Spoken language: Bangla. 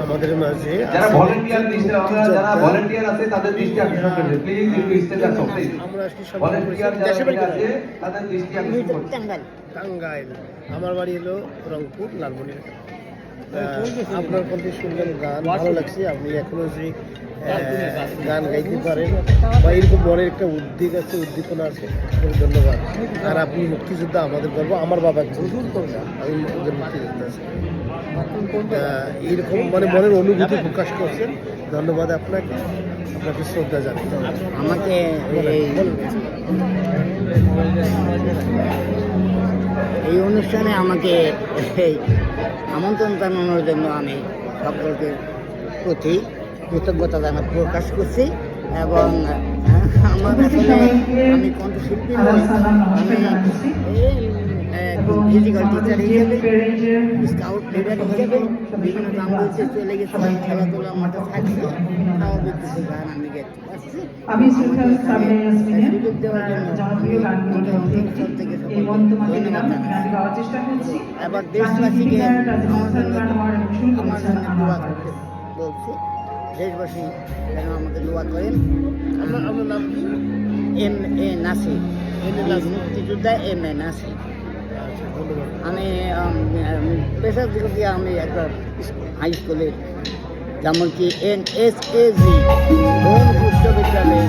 আমাদের মাঝে যারা ভলান্টিয়ার আছে তাদের দৃষ্টি আকর্ষণ করবে প্লিজ একটু স্টেজে আসো প্লিজ। আমরা আজকে ভলান্টিয়ার যারা আছে তাদের দৃষ্টি আকর্ষণ করবে। টাঙ্গাইল, আমার বাড়ি হলো রংপুর লালমনির। আপনার কণ্ঠে শুনলাম গান, ভালো লাগছে। আপনি এখনো যে গান গাইতে পারেন বা এরকম মনের একটা উদ্বেগ আছে, উদ্দীপনা আছে, ধন্যবাদ। আর আপনি মুক্তিযোদ্ধা, আমাদের গর্ব। আমার বাবা একজন মুক্তিযোদ্ধা, আমি একজন মুক্তিযোদ্ধা আছি। এইরকম মানে মনের অনুভূতি প্রকাশ করছেন, ধন্যবাদ আপনাকে, আপনাকে শ্রদ্ধা জানাই। আমাকে এই অনুষ্ঠানে আমাকে আমন্ত্রণ জানানোর জন্য আমি সকলকে প্রতি কৃতজ্ঞতা প্রকাশ করছি এবং আমার আসলে আমি কণ্ঠশিল্পী নই, আমি ফিজিক্যাল টিচার হিসেবে, স্কাউট লিডার হিসেবে বিভিন্ন গ্রামগুলিতে চলে গেছি, খেলাধুলা মাঠে থাকছি, স্বাভাবিক কিছু গান আমি গাইতে পারছি। সুযোগ দেওয়ার জন্য অন্তর থেকে ধন্যবাদ জানাচ্ছি। এবার দেশবাসীকে আমার জন্য দোয়া করতে বলছি। দেশবাসী যেন আমাকে দোয়া করেন। আমার নাম কি? M.A. নাসির, মুক্তিযোদ্ধা M.A. নাসির। আমি পেশার দিক দিয়ে আমি একটা হাই স্কুলে, যেমন কি NSAG উচ্চ বিদ্যালয়ে